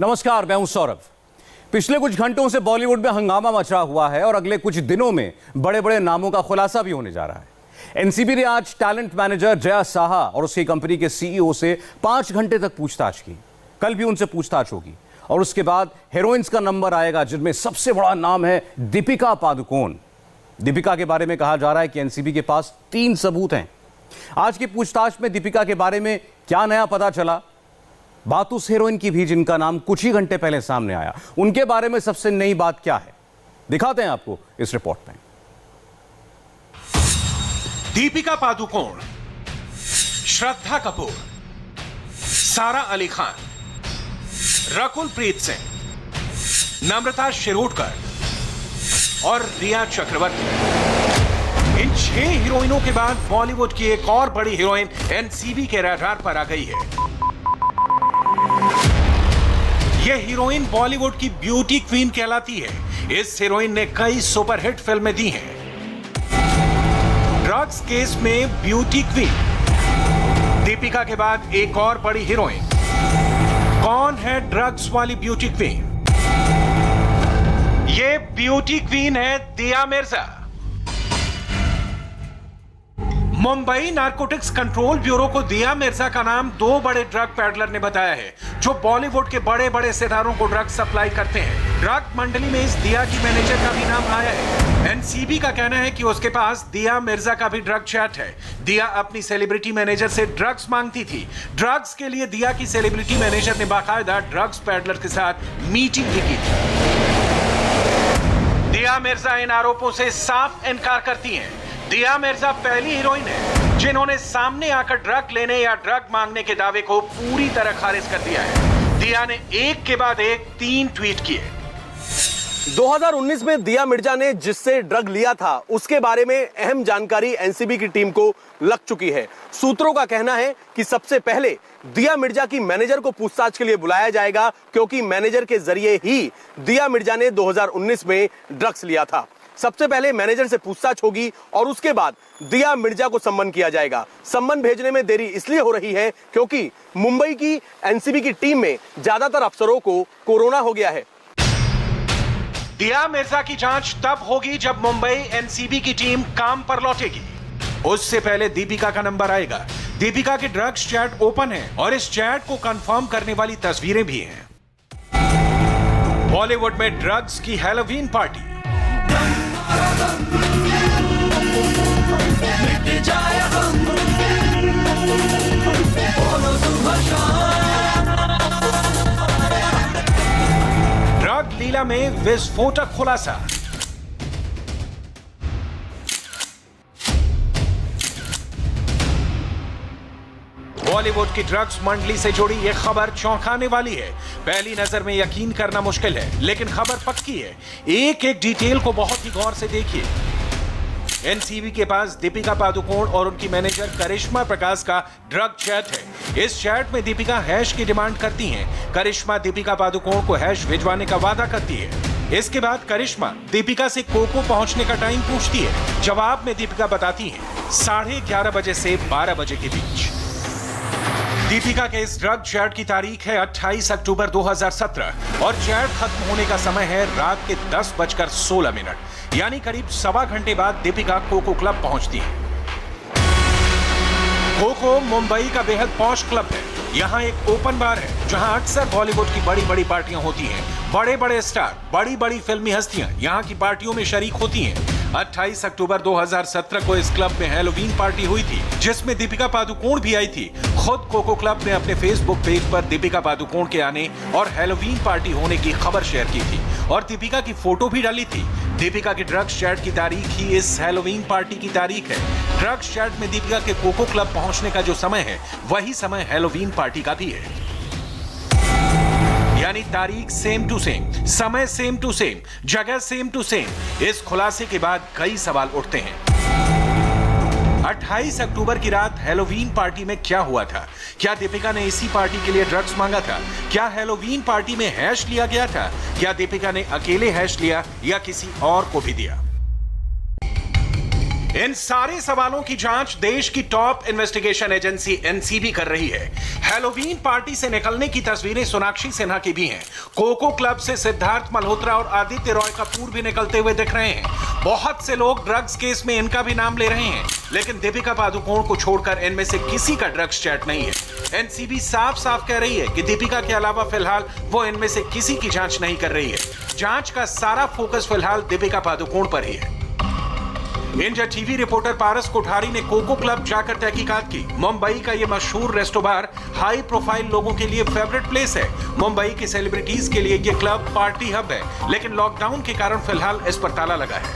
नमस्कार, मैं हूं सौरभ। पिछले कुछ घंटों से बॉलीवुड में हंगामा मचा हुआ है और अगले कुछ दिनों में बड़े बड़े नामों का खुलासा भी होने जा रहा है। एनसीबी ने आज टैलेंट मैनेजर जया साहा और उसकी कंपनी के सीईओ से 5 घंटे तक पूछताछ की। कल भी उनसे पूछताछ होगी और उसके बाद हीरोइंस का नंबर आएगा, जिनमें सबसे बड़ा नाम है दीपिका पादुकोण। दीपिका के बारे में कहा जा रहा है कि एनसीबी के पास 3 सबूत हैं। आज की पूछताछ में दीपिका के बारे में क्या नया पता चला, बात उस हीरोइन की भी जिनका नाम कुछ ही घंटे पहले सामने आया, उनके बारे में सबसे नई बात क्या है, दिखाते हैं आपको इस रिपोर्ट में। दीपिका पादुकोण, श्रद्धा कपूर, सारा अली खान, रकुल प्रीत सिंह, नम्रता शिरोडकर और रिया चक्रवर्ती। इन 6 हीरोइनों के बाद बॉलीवुड की एक और बड़ी हीरोइन एनसीबी के रडार पर आ गई है। यह हीरोइन बॉलीवुड की ब्यूटी क्वीन कहलाती है। इस हीरोइन ने कई सुपरहिट फिल्में दी हैं। ड्रग्स केस में ब्यूटी क्वीन दीपिका के बाद एक और बड़ी हीरोइन। कौन है ड्रग्स वाली ब्यूटी क्वीन? ये ब्यूटी क्वीन है दिया Mirza. Mumbai narcotics control bureau को दिया मिर्जा का नाम 2 बड़े ड्रग पैडलर ने बताया है, जो बॉलीवुड के बड़े बड़े सितारों को ड्रग सप्लाई करते हैं। ड्रग मंडली में इस दिया की मैनेजर का भी नाम आया है। एनसीबी का कहना है कि उसके पास दिया मिर्जा का भी ड्रग चैट है। दिया अपनी सेलिब्रिटी मैनेजर से ड्रग्स मांगती थी। ड्रग्स के लिए दिया की सेलिब्रिटी मैनेजर ने बाकायदा ड्रग्स पैडलर के साथ मीटिंग भी की थी। दिया मिर्जा इन आरोपों से साफ इनकार करती हैं। दिया मिर्जा पहली हीरोइन है जिन्होंने सामने आकर ड्रग लेने या ड्रग मांगने के दावे को पूरी तरह खारिज कर दिया है। दिया ने एक के बाद एक 3 ट्वीट किए। 2019 में दिया मिर्जा ने जिससे ड्रग लिया था, उसके बारे में अहम जानकारी एनसीबी की टीम को लग चुकी है। सूत्रों का कहना है कि सबसे पहले दिया मिर्जा की मैनेजर को पूछताछ के लिए बुलाया जाएगा, क्योंकि मैनेजर के जरिए ही दिया मिर्जा ने 2019 में ड्रग्स लिया था। सबसे पहले मैनेजर से पूछताछ होगी और उसके बाद दिया मिर्जा को सम्मन किया जाएगा। सम्मन भेजने में देरी इसलिए हो रही है क्योंकि मुंबई की एनसीबी की टीम में ज्यादातर अफसरों को कोरोना हो गया है। दिया मिर्जा की जांच तब होगी जब मुंबई एनसीबी की टीम काम पर लौटेगी। उससे पहले दीपिका का नंबर आएगा। दीपिका के ड्रग्स चैट ओपन है और इस चैट को कंफर्म करने वाली तस्वीरें भी हैं। बॉलीवुड में ड्रग्स की हैलोवीन पार्टी। ड्रग लीला में विस्फोटक खुलासा। बॉलीवुड की ड्रग्स मंडली से जुड़ी यह खबर चौंकाने वाली है। पहली नजर में यकीन करना मुश्किल है, लेकिन खबर पक्की है। एक एक डिटेल को बहुत ही गौर से देखिए। एनसीबी के पास दीपिका पादुकोण और उनकी मैनेजर करिश्मा प्रकाश का ड्रग चैट है। इस चैट में दीपिका हैश की डिमांड करती हैं। करिश्मा दीपिका पादुकोण को हैश भिजवाने का वादा करती है। इसके बाद करिश्मा दीपिका से कोको पहुंचने का टाइम पूछती है। जवाब में दीपिका बताती है 11:30 बजे से 12 बजे के बीच। दीपिका के इस ड्रग चैट की तारीख है 28 अक्टूबर 2017 और चैट खत्म होने का समय है रात के 10:16, यानी करीब 1.25 घंटे बाद दीपिका कोको क्लब पहुंचती है। कोको मुंबई का बेहद पॉश क्लब है। यहाँ एक ओपन बार है जहाँ अक्सर बॉलीवुड की बड़ी बड़ी पार्टियां होती हैं। बड़े बड़े स्टार, बड़ी बड़ी फिल्मी हस्तियां यहाँ की पार्टियों में शरीक होती हैं। 28 अक्टूबर 2017 को इस क्लब में हैलोवीन पार्टी हुई थी, जिसमें दीपिका पादुकोण भी आई थी। खुद कोको क्लब ने अपने फेसबुक पेज पर दीपिका पादुकोण के आने और हैलोवीन पार्टी होने की खबर शेयर की थी और दीपिका की फोटो भी डाली थी। दीपिका के ड्रग्स चैट की तारीख ही इस हैलोवीन पार्टी की तारीख है। ड्रग्स चैट में दीपिका के कोको क्लब पहुंचने का जो समय है, वही समय हैलोवीन पार्टी का भी है। यानी तारीख सेम टू सेम, समय सेम टू सेम, जगह सेम टू सेम। इस खुलासे के बाद कई सवाल उठते हैं। 28 अक्टूबर की रात हैलोवीन पार्टी में क्या हुआ था? क्या दीपिका ने इसी पार्टी के लिए ड्रग्स मांगा था? क्या हैलोवीन पार्टी में हैश लिया गया था? क्या दीपिका ने अकेले हैश लिया या किसी और को भी दिया? इन सारे सवालों की जांच देश की टॉप इन्वेस्टिगेशन एजेंसी एनसीबी कर रही है। हैलोवीन पार्टी से निकलने की तस्वीरें सोनाक्षी सिन्हा की भी हैं। कोको क्लब से सिद्धार्थ मल्होत्रा और आदित्य रॉय कपूर भी निकलते हुए दिख रहे हैं। बहुत से लोग ड्रग्स केस में इनका भी नाम ले रहे हैं, लेकिन दीपिका पादुकोण को छोड़कर इनमें से किसी का ड्रग्स चैट नहीं है। एनसीबी साफ साफ कह रही है कि दीपिका के अलावा फिलहाल वो इनमें से किसी की जांच नहीं कर रही है। जांच का सारा फोकस फिलहाल दीपिका पादुकोण पर ही है। इंडिया टीवी रिपोर्टर पारस कोठारी ने कोको क्लब जाकर तहकीकात की। मुंबई का ये मशहूर रेस्टो बार हाई प्रोफाइल लोगों के लिए फेवरेट प्लेस है। मुंबई के सेलिब्रिटीज के लिए ये क्लब पार्टी हब है, लेकिन लॉकडाउन के कारण फिलहाल इस पर ताला लगा है।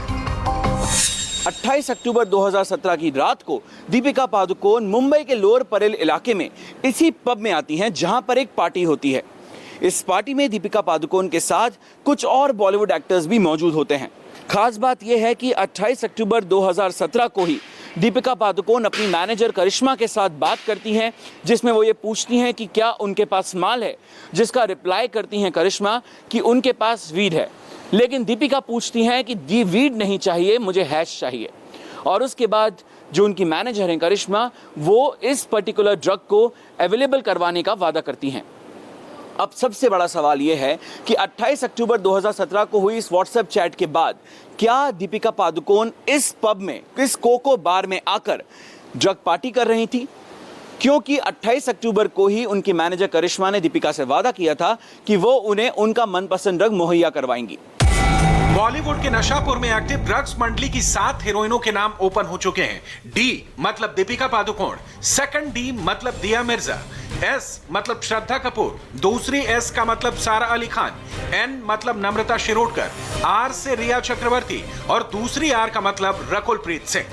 28 अक्टूबर 2017 की रात को दीपिका पादुकोण मुंबई के लोअर परेल इलाके में इसी पब में आती हैं, जहां पर एक पार्टी होती है। इस पार्टी में दीपिका पादुकोण के साथ कुछ और बॉलीवुड एक्टर्स भी मौजूद होते हैं। खास बात यह है कि 28 अक्टूबर 2017 को ही दीपिका पादुकोण अपनी मैनेजर करिश्मा के साथ बात करती हैं, जिसमें वो ये पूछती हैं कि क्या उनके पास माल है, जिसका रिप्लाई करती हैं करिश्मा कि उनके पास वीड है। लेकिन दीपिका पूछती हैं कि वीड नहीं चाहिए, मुझे हैश चाहिए। और उसके बाद जो उनकी मैनेजर हैं करिश्मा, वो इस पर्टिकुलर ड्रग को अवेलेबल करवाने का वादा करती हैं। अब सबसे बड़ा सवाल यह है कि 28 अक्टूबर 2017 को हुई इस व्हाट्सएप चैट के बाद क्या दीपिका पादुकोण इस पब में, इस कोको बार में आकर ड्रग पार्टी कर रही थी? क्योंकि 28 अक्टूबर को ही उनकी मैनेजर करिश्मा ने दीपिका से वादा किया था कि वो उन्हें उनका मनपसंद ड्रग मुहैया करवाएंगी। बॉलीवुड के नशापुर में एक्टिव ड्रग्स मंडली की 7 हीरोइनों के नाम ओपन हो चुके हैं। डी मतलब दीपिका पादुकोण, सेकंड डी मतलब दिया मिर्जा, एस मतलब श्रद्धा कपूर, दूसरी एस का मतलब सारा अली खान, एन मतलब नम्रता शिरोडकर, आर से रिया चक्रवर्ती और दूसरी आर का मतलब रकुलप्रीत सिंह।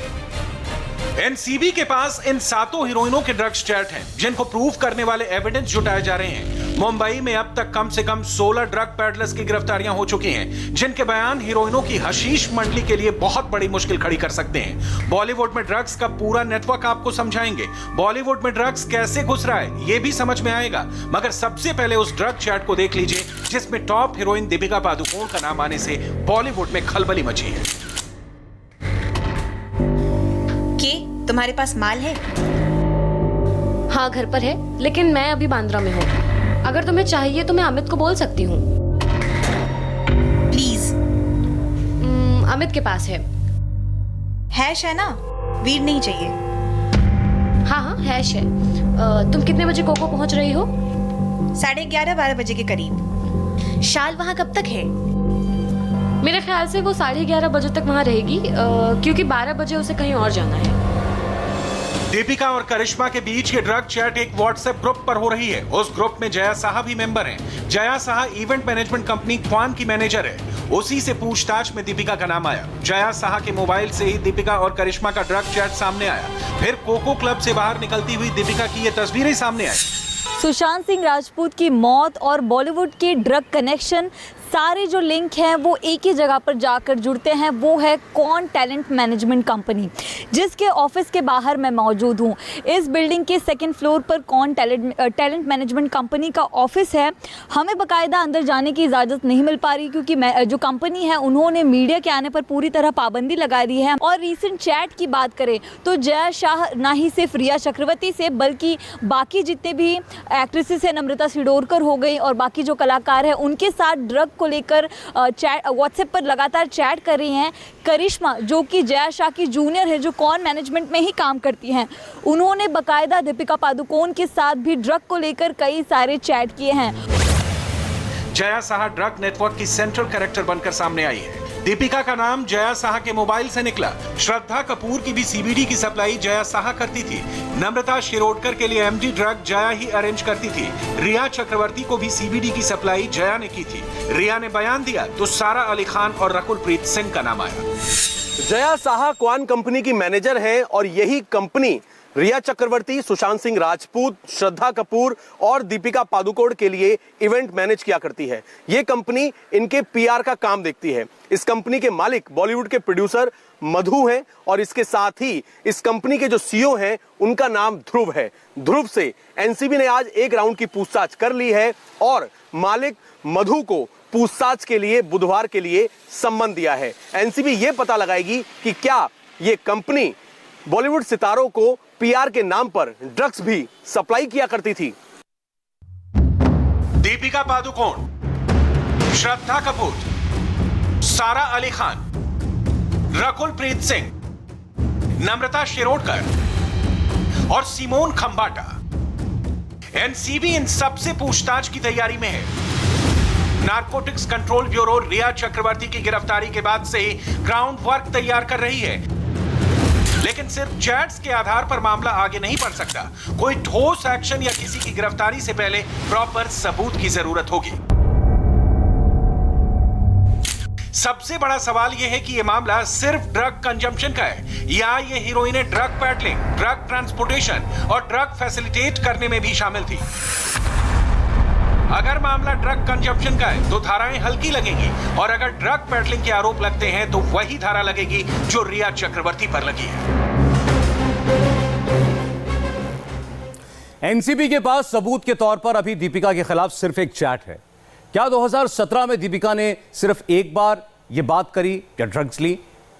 एनसीबी के पास इन 7 हीरोइनों के ड्रग्स चैट हैं, जिनको प्रूव करने वाले एविडेंस जुटाए जा रहे हैं। मुंबई में अब तक कम से कम 16 ड्रग पैडलर्स की गिरफ्तारियां हो चुकी हैं, जिनके बयान हीरोइनों की हशीश मंडली के लिए बहुत बड़ी मुश्किल खड़ी कर सकते हैं। बॉलीवुड में ड्रग्स का पूरा नेटवर्क आपको समझाएंगे। बॉलीवुड में ड्रग्स कैसे घुस रहा है ये भी समझ में आएगा, मगर सबसे पहले उस ड्रग चैट को देख लीजिए जिसमें टॉप हीरोइन दीपिका पादुकोण का नाम आने से बॉलीवुड में खलबली मची है। तुम्हारे पास माल है? हाँ, घर पर है, लेकिन मैं अभी बांद्रा में हूँ। अगर तुम्हें चाहिए तो मैं अमित को बोल सकती हूँ। प्लीज। अमित के पास है। हैश है ना? वीड नहीं चाहिए। हाँ हाँ, हैश है। तुम कितने बजे कोको पहुँच रही हो? 11:30-12 बजे के करीब। शाल वहाँ कब तक है? मेरे ख्याल से वो 11:30 बजे तक वहाँ रहेगी, क्योंकि 12 बजे उसे कहीं और जाना है। दीपिका और करिश्मा के बीच ये ड्रग चैट एक व्हाट्सएप ग्रुप पर हो रही है। उस ग्रुप में जया साहा भी मेंबर हैं। Jaya Saha event management company Kwan की मैनेजर है। उसी से पूछताछ में दीपिका का नाम आया। जया साहा के मोबाइल से ही दीपिका और करिश्मा का ड्रग चैट सामने आया। फिर कोको क्लब से बाहर निकलती हुई दीपिका की ये तस्वीरें सामने आई। सुशांत सिंह राजपूत की मौत और बॉलीवुड के ड्रग कनेक्शन, सारे जो लिंक हैं वो एक ही जगह पर जाकर जुड़ते हैं। वो है कौन टैलेंट मैनेजमेंट कंपनी, जिसके ऑफिस के बाहर मैं मौजूद हूँ। इस बिल्डिंग के 2nd फ्लोर पर कौन टैलेंट मैनेजमेंट कंपनी का ऑफिस है। हमें बाकायदा अंदर जाने की इजाज़त नहीं मिल पा रही, क्योंकि जो कंपनी है उन्होंने मीडिया के आने पर पूरी तरह पाबंदी लगा दी है। और रीसेंट चैट की बात करें तो जया शाह ना ही सिर्फ रिया चक्रवर्ती से, बल्कि बाकी जितने भी एक्ट्रेसेस हैं, नम्रता शिरोडकर हो गई और बाकी जो कलाकार हैं, उनके साथ ड्रग को लेकर चैट व्हाट्सएप पर लगातार चैट कर रही हैं। करिश्मा, जो कि जया शाह की जूनियर है, जो कौन मैनेजमेंट में ही काम करती हैं, उन्होंने बाकायदा दीपिका पादुकोण के साथ भी ड्रग को लेकर कई सारे चैट किए हैं। जया साहा ड्रग नेटवर्क की सेंट्रल कैरेक्टर बनकर सामने आई है। दीपिका का नाम जया साहा के मोबाइल से निकला। श्रद्धा कपूर की भी सीबीडी की सप्लाई जया साहा करती थी। नम्रता शिरोडकर के लिए एमडी ड्रग जया ही अरेंज करती थी। रिया चक्रवर्ती को भी सीबीडी की सप्लाई जया ने की थी। रिया ने बयान दिया तो सारा अली खान और रकुलप्रीत सिंह का नाम आया। जया साहा क्वान कंपनी की मैनेजर हैं और यही कंपनी रिया चक्रवर्ती, सुशांत सिंह राजपूत, श्रद्धा कपूर और दीपिका पादुकोण के लिए इवेंट मैनेज किया करती है। यह कंपनी इनके पीआर का काम देखती है। इस कंपनी के मालिक बॉलीवुड के प्रोड्यूसर मधु हैं और इसके साथ ही इस कंपनी के जो सीईओ हैं उनका नाम ध्रुव है। ध्रुव से एनसीबी ने आज एक राउंड की पूछताछ कर ली है और मालिक मधु को पूछताछ के लिए बुधवार के लिए सम्मन दिया है। एनसीबी यह पता लगाएगी कि क्या ये कंपनी बॉलीवुड सितारों को पीआर के नाम पर ड्रग्स भी सप्लाई किया करती थी। दीपिका पादुकोण, श्रद्धा कपूर, सारा अली खान, रकुल प्रीत सिंह, नम्रता शिरोडकर और सिमोन खंबाटा। एनसीबी इन सबसे पूछताछ की तैयारी में है। नारकोटिक्स कंट्रोल ब्यूरो रिया चक्रवर्ती की गिरफ्तारी के बाद से ही ग्राउंड वर्क तैयार कर रही है, लेकिन सिर्फ चैट्स के आधार पर मामला आगे नहीं बढ़ सकता। कोई ठोस एक्शन या किसी की गिरफ्तारी से पहले प्रॉपर सबूत की जरूरत होगी। सबसे बड़ा सवाल यह है कि यह मामला सिर्फ ड्रग कंजम्पशन का है या ये हीरोइनें ड्रग पैडलिंग, ड्रग ट्रांसपोर्टेशन और ड्रग फैसिलिटेट करने में भी शामिल थी। अगर मामला ड्रग कंजम्पशन का है तो धाराएं हल्की लगेंगी, और अगर ड्रग पैडलिंग के आरोप लगते हैं तो वही धारा लगेगी जो रिया चक्रवर्ती पर लगी है। एनसीबी के पास सबूत के तौर पर अभी दीपिका के खिलाफ सिर्फ एक चैट है। क्या 2017 में दीपिका ने सिर्फ एक बार यह बात करी या ड्रग्स ली?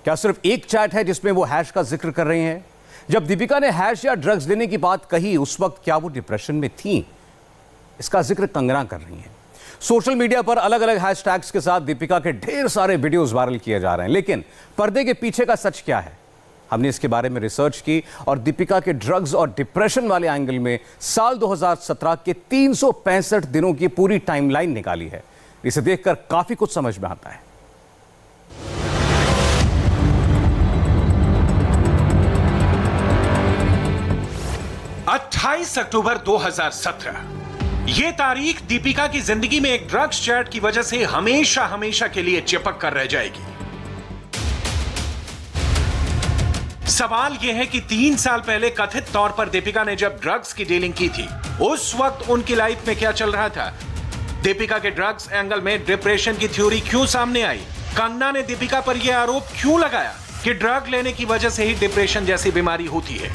क्या सिर्फ एक चैट है जिसमें वो हैश का जिक्र कर रहे हैं? जब दीपिका ने हैश या ड्रग्स लेने की बात कही उस वक्त क्या वो डिप्रेशन में थी? इसका जिक्र कंगना कर रही हैं। सोशल मीडिया पर अलग अलग हैशटैग्स के साथ दीपिका के ढेर सारे वीडियोस वायरल किए जा रहे हैं, लेकिन पर्दे के पीछे का सच क्या है? हमने इसके बारे में रिसर्च की और दीपिका के ड्रग्स और डिप्रेशन वाले एंगल में साल 2017 के 365 दिनों की पूरी टाइमलाइन निकाली है। इसे देखकर काफी कुछ समझ में आता है। अट्ठाईस अक्टूबर 2017 ये तारीख दीपिका की जिंदगी में एक ड्रग्स चैट की वजह से हमेशा हमेशा के लिए चिपक कर रह जाएगी। सवाल यह है कि 3 साल पहले कथित तौर पर दीपिका ने जब ड्रग्स की डीलिंग की थी उस वक्त उनकी लाइफ में क्या चल रहा था? दीपिका के ड्रग्स एंगल में डिप्रेशन की थ्योरी क्यों सामने आई? कंगना ने दीपिका पर यह आरोप क्यों लगाया कि ड्रग लेने की वजह से ही डिप्रेशन जैसी बीमारी होती है?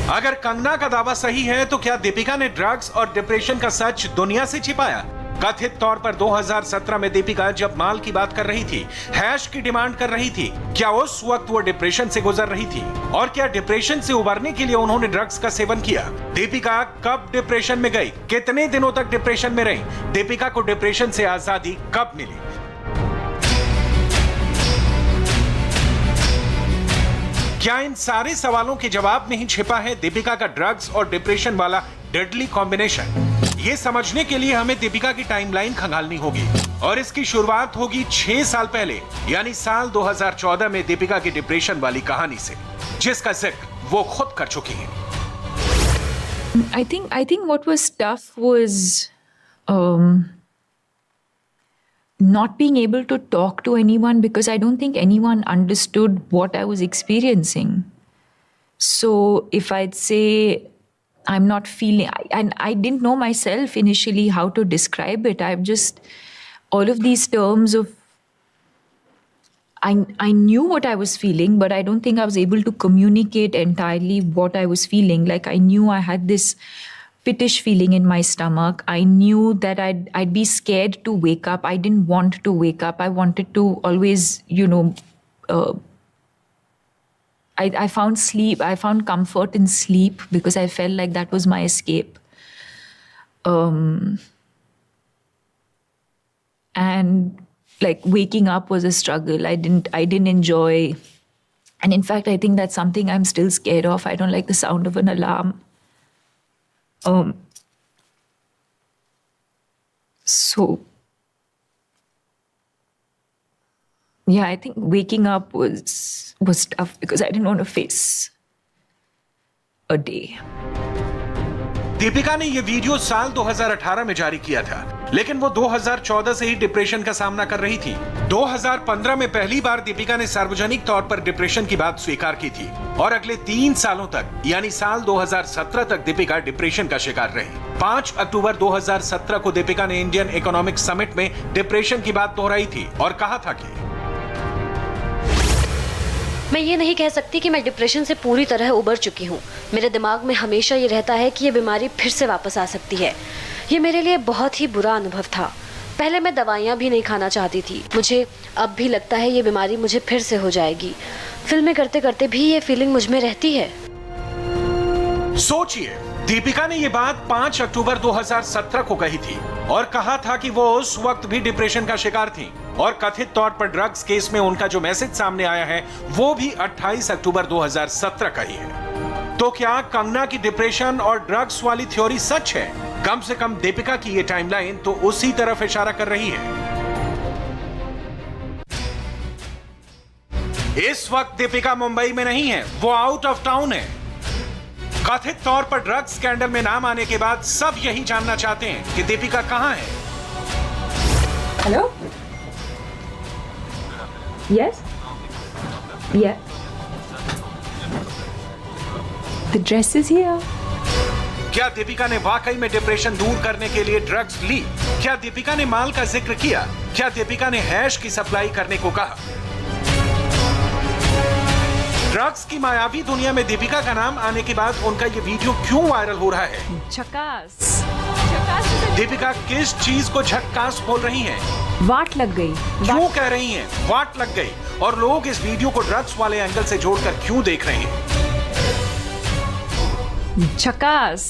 अगर कंगना का दावा सही है तो क्या दीपिका ने ड्रग्स और डिप्रेशन का सच दुनिया से छिपाया? कथित तौर पर 2017 में दीपिका जब माल की बात कर रही थी, हैश की डिमांड कर रही थी, क्या उस वक्त वो डिप्रेशन से गुजर रही थी? और क्या डिप्रेशन से उबरने के लिए उन्होंने ड्रग्स का सेवन किया? दीपिका कब डिप्रेशन में गई? कितने दिनों तक डिप्रेशन में रही? दीपिका को डिप्रेशन से आजादी कब मिली? क्या इन सारे सवालों के जवाब में ही छिपा है दीपिका का ड्रग्स और डिप्रेशन वाला डेडली कॉम्बिनेशन? ये समझने के लिए हमें दीपिका की टाइमलाइन खंगालनी होगी, और इसकी शुरुआत होगी 6 साल पहले, यानी साल 2014 में दीपिका की डिप्रेशन वाली कहानी से, जिसका जिक्र वो खुद कर चुकी हैं। I think what was tough was not being able to talk to anyone, because I don't think anyone understood what I was experiencing. So if I'd say I'm not feeling, and I didn't know myself initially how to describe it. I've just, all of these terms of, I knew what I was feeling, but I don't think I was able to communicate entirely what I was feeling. Like I knew I had this pittish feeling in my stomach. I knew that I'd be scared to wake up. I didn't want to wake up. I wanted to always, I found sleep. I found comfort in sleep because I felt like that was my escape. And like waking up was a struggle. I didn't enjoy. And in fact, I think that's something I'm still scared of. I don't like the sound of an alarm. So yeah, I think waking up was tough because I didn't want to face a day. Deepika ने यह video साल 2018 में जारी किया था, लेकिन वो 2014 से ही डिप्रेशन का सामना कर रही थी। 2015 में पहली बार दीपिका ने सार्वजनिक तौर पर डिप्रेशन की बात स्वीकार की थी, और अगले 3 सालों तक यानी साल 2017 तक दीपिका डिप्रेशन का शिकार रही। 5 अक्टूबर 2017 को दीपिका ने इंडियन इकोनॉमिक समिट में डिप्रेशन की बात दोहराई थी और कहा था कि मैं ये नहीं कह सकती कि मैं डिप्रेशन से पूरी तरह उबर चुकी हूँ। मेरे दिमाग में हमेशा ये रहता है कि ये बीमारी फिर से वापस आ सकती है। ये मेरे लिए बहुत ही बुरा अनुभव था। पहले मैं दवाइयाँ भी नहीं खाना चाहती थी। मुझे अब भी लगता है ये बीमारी मुझे फिर से हो जाएगी। फिल्में करते करते भी ये फीलिंग मुझ में रहती है। सोचिए, दीपिका ने ये बात 5 अक्टूबर 2017 को कही थी और कहा था कि वो उस वक्त भी डिप्रेशन का शिकार थी और कथित तौर पर ड्रग्स केस में उनका जो मैसेज सामने आया है वो भी 28 अक्टूबर 2017 का ही है। तो क्या कंगना की डिप्रेशन और ड्रग्स वाली थ्योरी सच है? कम से कम दीपिका की ये टाइमलाइन तो उसी तरफ इशारा कर रही है। इस वक्त दीपिका मुंबई में नहीं है, वो आउट ऑफ टाउन है। कथित तौर पर ड्रग्स स्कैंडल में नाम आने के बाद सब यही जानना चाहते हैं कि दीपिका कहां है। Hello? Yes? Yeah. The dress is here. क्या दीपिका ने वाकई में डिप्रेशन दूर करने के लिए ड्रग्स ली? क्या दीपिका ने माल का जिक्र किया? क्या दीपिका ने हैश की सप्लाई करने को कहा? ड्रग्स की मायावी दुनिया में दीपिका का नाम आने के बाद उनका ये वीडियो क्यों वायरल हो रहा है? झकास। दीपिका किस चीज को झक्कास बोल रही हैं? वाट लग गई। क्यों कह रही हैं वाट लग गई? और लोग इस वीडियो को ड्रग्स वाले एंगल से जोड़कर क्यों देख रहे हैं? झकास।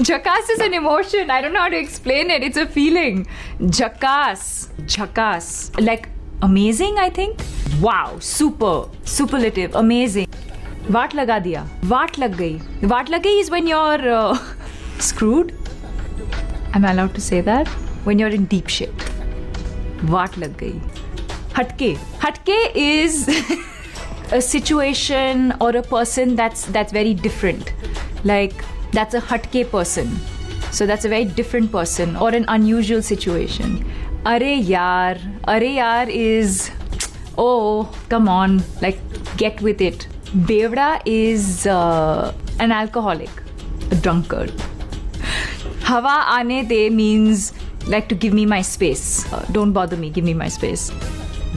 झकास is an emotion. I don't know how to explain it. It's a feeling. झकास. झकास. Like amazing, I think. Wow. Super. Superlative. Amazing. वाट लगा दिया. वाट लग गई. वाट लग गई is when you're screwed. Am I allowed to say that? When you're in deep shit. वाट लग गई. हटके. हटके is a situation or a person that's very different. Like that's a hatke person, so that's a very different person or an unusual situation. Are yaar is, oh come on, like get with it. Bevda is an alcoholic, a drunkard. Hawa aane de means like to give me my space. Don't bother me, give me my space.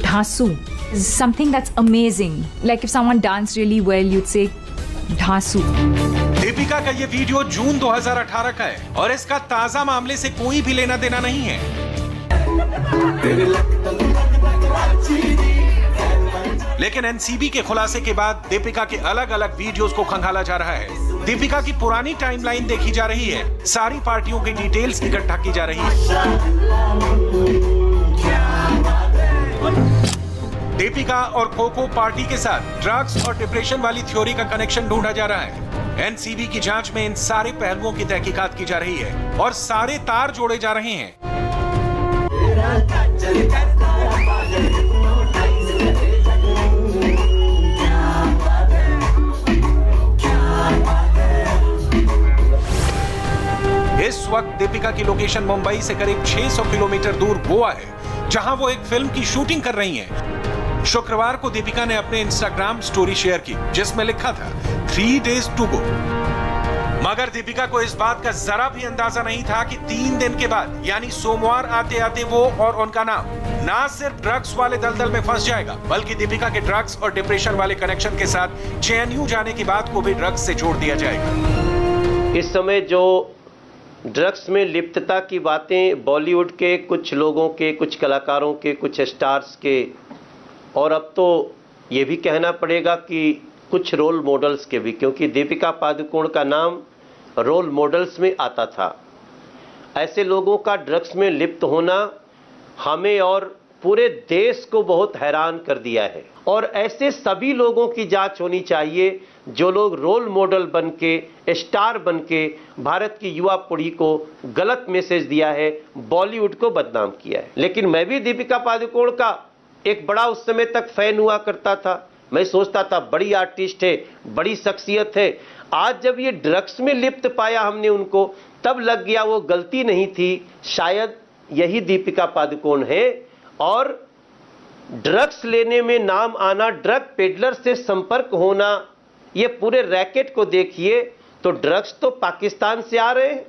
Dhasu is something that's amazing. Like if someone danced really well, you'd say धांसू। Deepika का ये video जून 2018 का है और इसका ताजा मामले से कोई भी लेना देना नहीं है। लेकिन एनसीबी के खुलासे के बाद दीपिका के अलग अलग वीडियोस को खंगाला जा रहा है। दीपिका की पुरानी टाइमलाइन देखी जा रही है, सारी पार्टियों की डिटेल्स इकट्ठा की जा रही है। दीपिका और कोको पार्टी के साथ ड्रग्स और डिप्रेशन वाली थ्योरी का कनेक्शन ढूंढा जा रहा है। एनसीबी की जांच में इन सारे पहलुओं की तहकीकात की जा रही है और सारे तार जोड़े जा रहे हैं। इस वक्त दीपिका की लोकेशन मुंबई से करीब 600 किलोमीटर दूर गोवा है, जहां वो एक फिल्म की शूटिंग कर रही हैं। शुक्रवार को दीपिका ने अपने इंस्टाग्राम स्टोरी शेयर की जिसमें लिखा था 3 days to go। मगर दीपिका को इस बात का जरा भी अंदाजा नहीं था कि 3 दिन के बाद यानी सोमवार आते आते वो और उनका नाम ना सिर्फ ड्रग्स वाले दलदल में फंस जाएगा, बल्कि दीपिका के ड्रग्स और डिप्रेशन वाले कनेक्शन के साथ जेएनयू जाने की बात को भी ड्रग्स से जोड़ दिया जाएगा। इस समय जो ड्रग्स में लिप्तता की बातें बॉलीवुड के कुछ लोगों के, कुछ कलाकारों के, कुछ स्टार्स के, और अब तो ये भी कहना पड़ेगा कि कुछ रोल मॉडल्स के भी, क्योंकि दीपिका पादुकोण का नाम रोल मॉडल्स में आता था। ऐसे लोगों का ड्रग्स में लिप्त होना हमें और पूरे देश को बहुत हैरान कर दिया है और ऐसे सभी लोगों की जांच होनी चाहिए जो लोग रोल मॉडल बन के, स्टार बन के भारत की युवा पीढ़ी को गलत मैसेज दिया है, बॉलीवुड को बदनाम किया है। लेकिन मैं भी दीपिका पादुकोण का एक बड़ा उस समय तक फैन हुआ करता था। मैं सोचता था बड़ी आर्टिस्ट है, बड़ी शख्सियत है। आज जब ये ड्रग्स में लिप्त पाया हमने उनको, तब लग गया वो गलती नहीं थी, शायद यही दीपिका पादुकोण है। और ड्रग्स लेने में नाम आना, ड्रग पेडलर से संपर्क होना, ये पूरे रैकेट को देखिए तो ड्रग्स तो पाकिस्तान से आ रहे हैं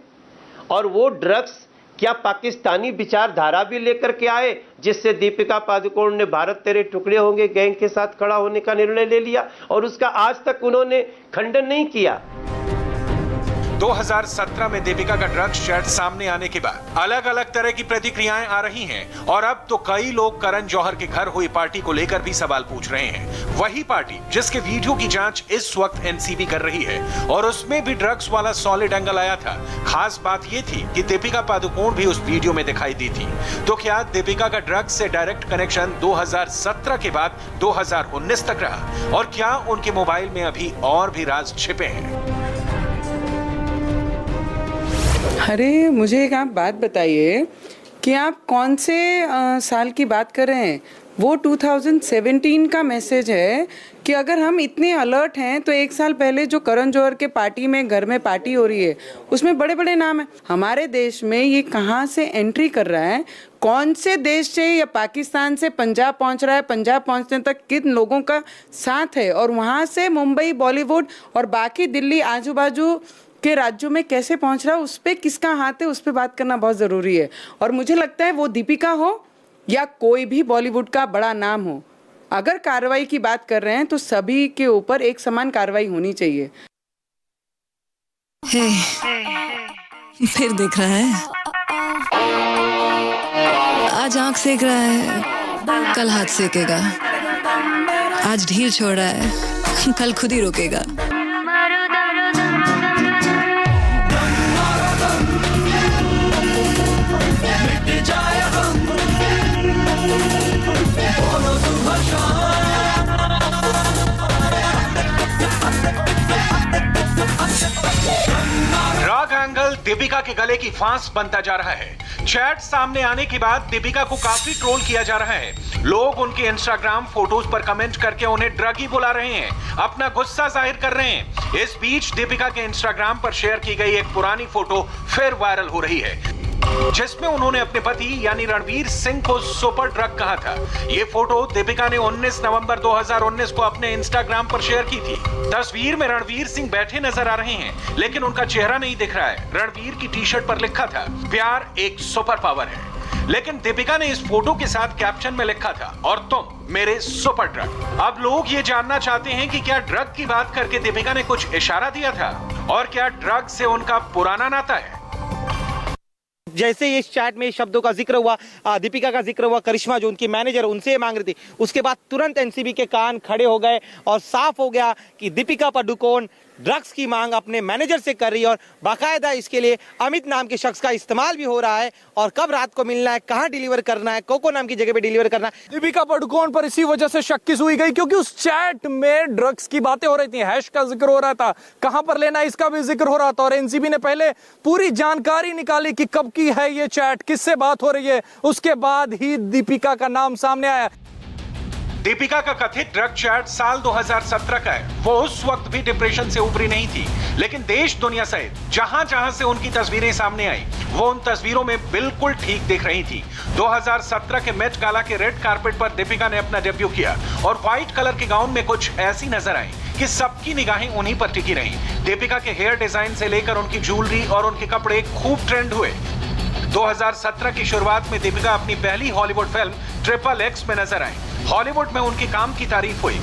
और वो ड्रग्स क्या पाकिस्तानी विचारधारा भी लेकर के आए, जिससे दीपिका पादुकोण ने भारत तेरे टुकड़े होंगे गैंग के साथ खड़ा होने का निर्णय ले लिया और उसका आज तक उन्होंने खंडन नहीं किया। 2017 में दीपिका का ड्रग्स चैट सामने आने के बाद अलग अलग तरह की प्रतिक्रियाएं आ रही हैं और अब तो कई लोग करण जौहर के घर हुई पार्टी को लेकर भी सवाल पूछ रहे हैं। वही पार्टी जिसके वीडियो की जांच इस वक्त एनसीबी कर रही है और उसमें भी ड्रग्स वाला सॉलिड एंगल आया था। खास बात यह थी कि दीपिका पादुकोण भी उस वीडियो में दिखाई दी थी। तो क्या दीपिका का ड्रग्स से डायरेक्ट कनेक्शन 2017 के बाद 2019 तक रहा और क्या उनके मोबाइल में अभी और भी राज छिपे हैं? अरे मुझे एक आप बात बताइए कि आप कौन से साल की बात कर रहे हैं? वो 2017 का मैसेज है कि अगर हम इतने अलर्ट हैं तो एक साल पहले जो करण जौहर के पार्टी में घर में पार्टी हो रही है उसमें बड़े बड़े नाम हैं। हमारे देश में ये कहाँ से एंट्री कर रहा है, कौन से देश से या पाकिस्तान से पंजाब पहुँच रहा है, पंजाब पहुँचने तक किन लोगों का साथ है और वहाँ से मुंबई बॉलीवुड और बाकी दिल्ली आजू बाजू के राज्यों में कैसे पहुँच रहा है, उस पर किसका हाथ है, उस पर बात करना बहुत ज़रूरी है। और मुझे लगता है वो दीपिका हो या कोई भी बॉलीवुड का बड़ा नाम हो, अगर कार्रवाई की बात कर रहे हैं तो सभी के ऊपर एक समान कार्रवाई होनी चाहिए। फिर देख रहा है, आज आंख सेक रहा है, कल हाथ सेकेगा, आज ढील छोड़ रहा है, कल खुद ही रोकेगा। ड्रग एंगल दीपिका के गले की फांस बनता जा रहा है। चैट सामने आने के बाद दीपिका को काफी ट्रोल किया जा रहा है। लोग उनके इंस्टाग्राम फोटोज पर कमेंट करके उन्हें ड्रगी बुला रहे हैं, अपना गुस्सा जाहिर कर रहे हैं। इस बीच दीपिका के इंस्टाग्राम पर शेयर की गई एक पुरानी फोटो फिर वायरल हो रही है जिसमें उन्होंने अपने पति यानी रणवीर सिंह को सुपर ड्रग कहा था। ये फोटो दीपिका ने 19 नवंबर 2019 को अपने इंस्टाग्राम पर शेयर की थी। तस्वीर में रणवीर सिंह बैठे नजर आ रहे हैं लेकिन उनका चेहरा नहीं दिख रहा है। रणवीर की टी शर्ट पर लिखा था, प्यार एक सुपर पावर है। लेकिन दीपिका ने इस फोटो के साथ कैप्शन में लिखा था, और तुम मेरे सुपर ड्रग। अब लोग ये जानना चाहते हैं कि क्या ड्रग की बात करके दीपिका ने कुछ इशारा दिया था और क्या ड्रग से उनका पुराना नाता है। जैसे इस चैट में शब्दों का जिक्र हुआ, दीपिका का जिक्र हुआ, करिश्मा जो उनकी मैनेजर उनसे मांग रही थी, उसके बाद तुरंत एनसीबी के कान खड़े हो गए और साफ हो गया कि दीपिका पादुकोण ड्रग्स की मांग अपने मैनेजर से कर रही है और बाकायदा इसके लिए अमित नाम के शख्स का इस्तेमाल भी हो रहा है और कब रात को मिलना है, कहां डिलीवर करना है, कोको नाम की जगह पे डिलीवर करना है। दीपिका पादुकोण पर इसी वजह से शक की सुई गई क्योंकि उस चैट में ड्रग्स की बातें हो रही थी, हैश का जिक्र हो रहा था, कहां पर लेना है इसका भी जिक्र हो रहा था और एनसीबी ने पहले पूरी जानकारी निकाली कि कब की है ये चैट, किससे बात हो रही है, उसके बाद ही दीपिका का नाम सामने आया। दीपिका का कथित ड्रग चैट साल 2017 का है। वो उस वक्त भी डिप्रेशन से उभरी नहीं थी, लेकिन देश दुनिया सहित जहां जहां से उनकी तस्वीरें सामने आई वो उन तस्वीरों में बिल्कुल ठीक दिख रही थी। 2017 के मेट गाला के रेड कारपेट पर दीपिका ने अपना डेब्यू किया और व्हाइट कलर के गाउन में कुछ ऐसी नजर आई कि सबकी निगाहें उन्हीं पर टिकी रहीं। दीपिका के हेयर डिजाइन से लेकर उनकी ज्वेलरी और उनके कपड़े खूब ट्रेंड हुए। 2017 की शुरुआत में दीपिका अपनी पहली हॉलीवुड फिल्म ट्रिपल एक्स में नजर आई। हॉलीवुड में उनके काम की तारीफ हुई।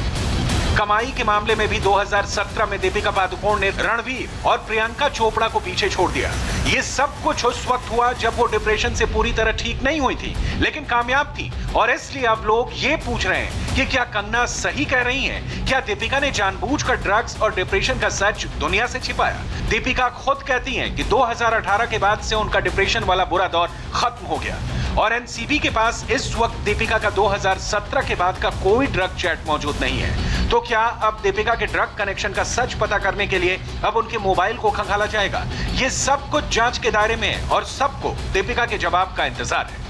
कमाई के मामले में भी 2017 में दीपिका पादुकोण ने रणवीर और प्रियंका चोपड़ा को पीछे छोड़ दिया। ये सब कुछ उस वक्त हुआ जब वो डिप्रेशन से पूरी तरह ठीक नहीं हुई थी, लेकिन कामयाब थी। और इसलिए अब लोग ये पूछ रहे हैं कि क्या कंगना सही कह रही हैं? क्या दीपिका ने जानबूझकर ड्रग्स और डिप्रेशन का सच दुनिया से छिपाया? दीपिका खुद कहती हैं कि 2018 के बाद से उनका डिप्रेशन वाला बुरा दौर खत्म हो गया और एनसीबी के पास इस वक्त दीपिका का 2017 के बाद का कोई ड्रग चैट मौजूद नहीं है। तो क्या अब दीपिका के ड्रग कनेक्शन का सच पता करने के लिए अब उनके मोबाइल को खंगाला जाएगा? ये सब कुछ जांच के दायरे में है और सबको दीपिका के जवाब का इंतजार है।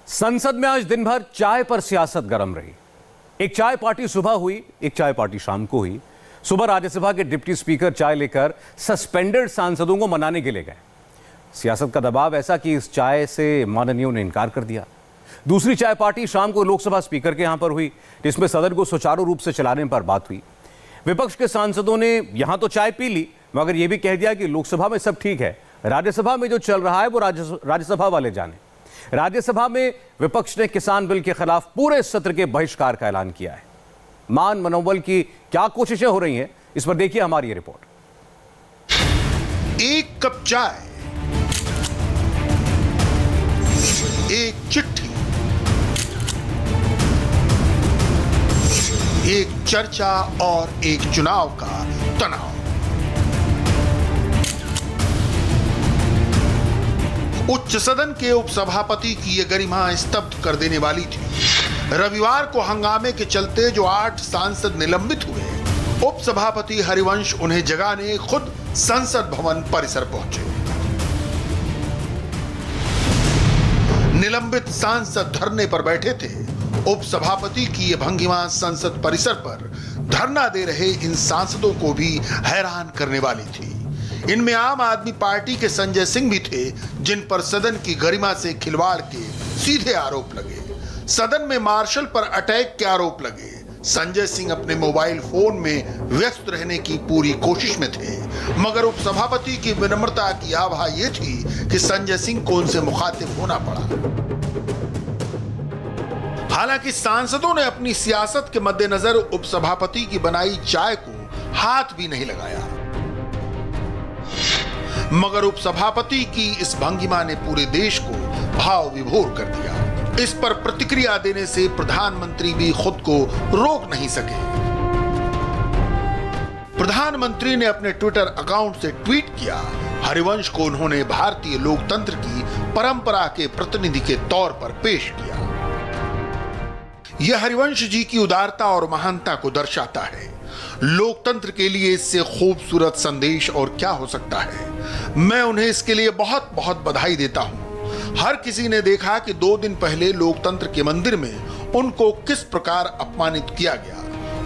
संसद में आज दिन भर चाय पर सियासत गर्म रही। एक चाय पार्टी सुबह हुई, एक चाय पार्टी शाम को हुई। सुबह राज्यसभा के डिप्टी स्पीकर चाय लेकर सस्पेंडेड सांसदों को मनाने के लिए गए। सियासत का दबाव ऐसा कि इस चाय से माननीयों ने इनकार कर दिया। दूसरी चाय पार्टी शाम को लोकसभा स्पीकर के यहां पर हुई, जिसमें सदन को सुचारू रूप से चलाने पर बात हुई। विपक्ष के सांसदों ने यहां तो चाय पी ली, मगर यह भी कह दिया कि लोकसभा में सब ठीक है, राज्यसभा में जो चल रहा है वो राज्यसभा वाले जाने। राज्यसभा में विपक्ष ने किसान बिल के खिलाफ पूरे सत्र के बहिष्कार का ऐलान किया है। मान मनोबल की क्या कोशिशें हो रही हैं, इस पर देखिए हमारी ये रिपोर्ट। एक कप चाय, एक चिट्ठी, एक चर्चा और एक चुनाव का तनाव। उच्च सदन के उपसभापति की यह गरिमा स्तब्ध कर देने वाली थी। रविवार को हंगामे के चलते जो 8 सांसद निलंबित हुए, उपसभापति हरिवंश उन्हें जगाने खुद संसद भवन परिसर पहुंचे। निलंबित सांसद धरने पर बैठे थे। उपसभापति की यह भंगिमा संसद परिसर पर धरना दे रहे इन सांसदों को भी हैरान करने वाली थी। इनमें आम आदमी पार्टी के संजय सिंह भी थे, जिन पर सदन की गरिमा से खिलवाड़ के सीधे आरोप लगे। सदन में मार्शल पर अटैक के आरोप लगे। संजय सिंह अपने मोबाइल फोन में व्यस्त रहने की पूरी कोशिश में थे, मगर उपसभापति की विनम्रता की आभा यह थी कि संजय सिंह को उनसे मुखातिब होना पड़ा। हालांकि सांसदों ने अपनी सियासत के मद्देनजर उपसभापति की बनाई चाय को हाथ भी नहीं लगाया, मगर उपसभापति की इस भंगिमा ने पूरे देश को भाव विभोर कर दिया। इस पर प्रतिक्रिया देने से प्रधानमंत्री भी खुद को रोक नहीं सके। प्रधानमंत्री ने अपने ट्विटर अकाउंट से ट्वीट किया, हरिवंश को उन्होंने भारतीय लोकतंत्र की परंपरा के प्रतिनिधि के तौर पर पेश किया। यह हरिवंश जी की उदारता और महानता को दर्शाता है। लोकतंत्र के लिए इससे खूबसूरत संदेश और क्या हो सकता है। मैं उन्हें इसके लिए बहुत बहुत बधाई देता हूं। हर किसी ने देखा कि 2 दिन पहले लोकतंत्र के मंदिर में उनको किस प्रकार अपमानित किया गया,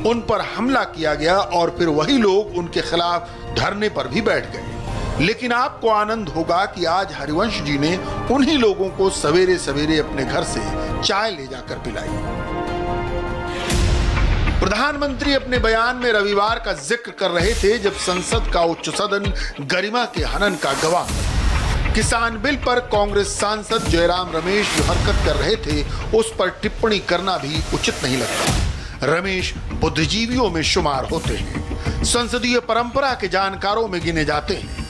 उन पर हमला किया गया और फिर वही लोग उनके खिलाफ धरने पर भी बैठ गए। लेकिन आपको आनंद होगा कि आज हरिवंश जी ने उन्हीं लोगों को सवेरे सवेरे अपने घर से चाय ले जाकर पिलाई। प्रधानमंत्री अपने बयान में रविवार का जिक्र कर रहे थे, जब संसद का उच्च सदन गरिमा के हनन का गवाह। किसान बिल पर कांग्रेस सांसद जयराम रमेश जो हरकत कर रहे थे, उस पर टिप्पणी करना भी उचित नहीं लगता। रमेश बुद्धिजीवियों में शुमार होते हैं, संसदीय परंपरा के जानकारों में गिने जाते हैं।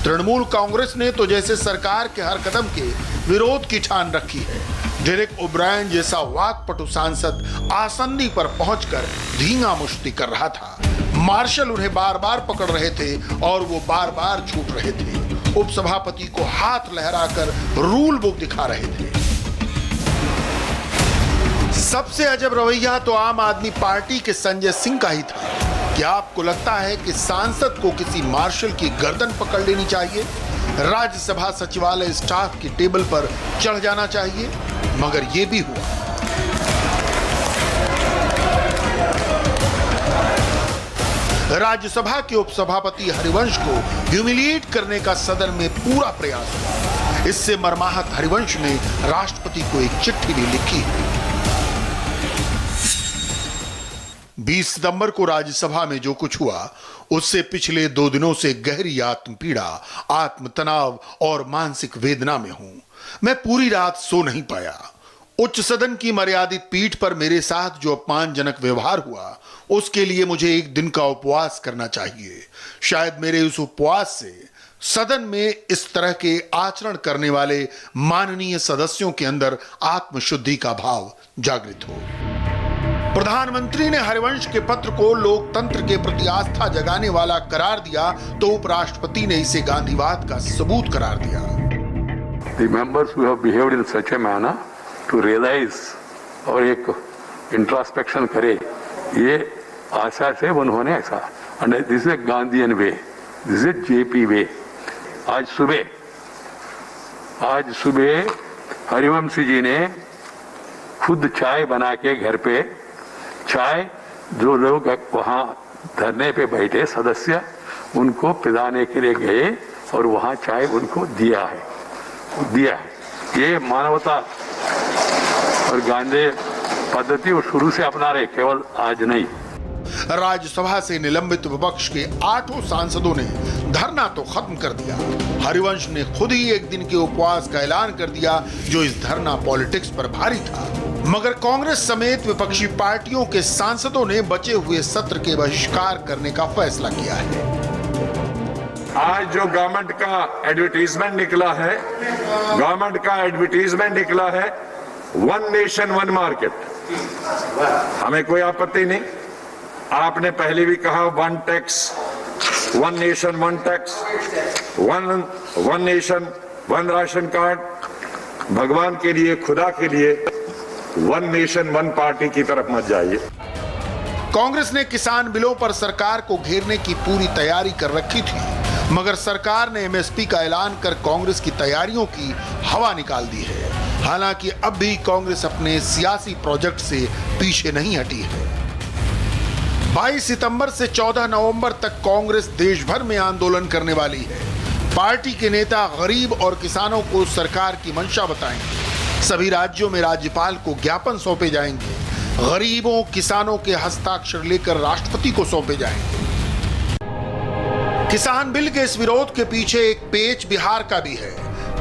तृणमूल कांग्रेस ने तो जैसे सरकार के हर कदम के विरोध की ठान रखी है। डेरेक ओब्रायन जैसा वाकपटु सांसद आसन्नी पर पहुंचकर धींगा मुश्ती कर रहा था। मार्शल उन्हें बार बार पकड़ रहे थे और वो बार बार छूट रहे थे। उपसभापति को हाथ लहराकर रूल बुक दिखा रहे थे। सबसे अजब रवैया तो आम आदमी पार्टी के संजय सिंह का ही था। क्या आपको लगता है कि सांसद को किसी मार्शल की गर्दन पकड़ लेनी चाहिए, राज्यसभा सचिवालय स्टाफ की टेबल पर चढ़ जाना चाहिए? मगर यह भी हुआ। राज्यसभा के उपसभापति हरिवंश को ह्यूमिलिएट करने का सदन में पूरा प्रयास हुआ। इससे मर्माहत हरिवंश ने राष्ट्रपति को एक चिट्ठी भी लिखी है। 20 सितंबर को राज्यसभा में जो कुछ हुआ, उससे पिछले 2 दिनों से गहरी आत्म पीड़ा, आत्म तनाव और मानसिक वेदना में हूं। मैं पूरी रात सो नहीं पाया। उच्च सदन की मर्यादित पीठ पर मेरे साथ जो अपमानजनक व्यवहार हुआ, उसके लिए मुझे 1 दिन का उपवास करना चाहिए। शायद मेरे उस उपवास से सदन में इस तरह के आचरण करने वाले माननीय सदस्यों के अंदर आत्मशुद्धि का भाव जागृत हो। प्रधानमंत्री ने हरिवंश के पत्र को लोकतंत्र के प्रति आस्था जगाने वाला करार दिया, तो उपराष्ट्रपति ने इसे गांधीवाद का सबूत करार दिया। The members who have behaved in such a manner to realize और एक इंट्रोस्पेक्शन करे, ये आशा से उन्होंने ऐसा, and this is a Gandhian way, this is a JP way। आज सुबह हरिवंश जी ने खुद चाय बना के घर पे चाय जो लोग वहाँ धरने पे बैठे सदस्य उनको पिलाने के लिए गए और वहाँ चाय उनको दिया है। ये मानवता और गांधी पद्धति वो शुरू से अपना रहे, केवल आज नहीं। राज्यसभा से निलंबित विपक्ष के 8 सांसदों ने धरना तो खत्म कर दिया। हरिवंश ने खुद ही एक दिन के उपवास का ऐलान कर दिया, जो इस धरना पॉलिटिक्स पर भारी था। मगर कांग्रेस समेत विपक्षी पार्टियों के सांसदों ने बचे हुए सत्र के बहिष्कार करने का फैसला किया है। आज जो गवर्नमेंट का एडवर्टीजमेंट निकला है, वन नेशन वन मार्केट, हमें कोई आपत्ति नहीं। आपने पहले भी कहा one tax, one nation one tax, one nation one ration card. भगवान के लिए, खुदा के लिए वन नेशन वन पार्टी की तरफ मत जाइए। कांग्रेस ने किसान बिलों पर सरकार को घेरने की पूरी तैयारी कर रखी थी, मगर सरकार ने एमएसपी का ऐलान कर कांग्रेस की तैयारियों की हवा निकाल दी है। हालांकि अब भी कांग्रेस अपने सियासी प्रोजेक्ट से पीछे नहीं हटी है। 22 सितंबर से 14 नवंबर तक कांग्रेस देश भर में आंदोलन करने वाली है। पार्टी के नेता गरीब और किसानों को सरकार की मंशा बताएंगे। सभी राज्यों में राज्यपाल को ज्ञापन सौंपे जाएंगे। गरीबों किसानों के हस्ताक्षर लेकर राष्ट्रपति को सौंपे जाएंगे। किसान बिल के इस विरोध के पीछे एक पेच बिहार का भी है।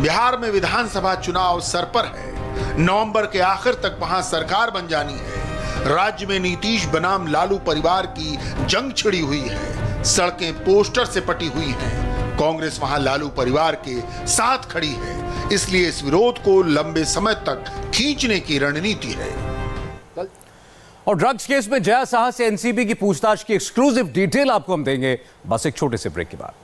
बिहार में विधानसभा चुनाव सर पर है। नवंबर के आखिर तक वहां सरकार बन जानी है। राज्य में नीतीश बनाम लालू परिवार की जंग छिड़ी हुई है। सड़कें पोस्टर से पटी हुई हैं। कांग्रेस वहां लालू परिवार के साथ खड़ी है, इसलिए इस विरोध को लंबे समय तक खींचने की रणनीति है। और ड्रग्स केस में जया साहा से एनसीबी की पूछताछ की एक्सक्लूसिव डिटेल आपको हम देंगे, बस एक छोटे से ब्रेक के बाद।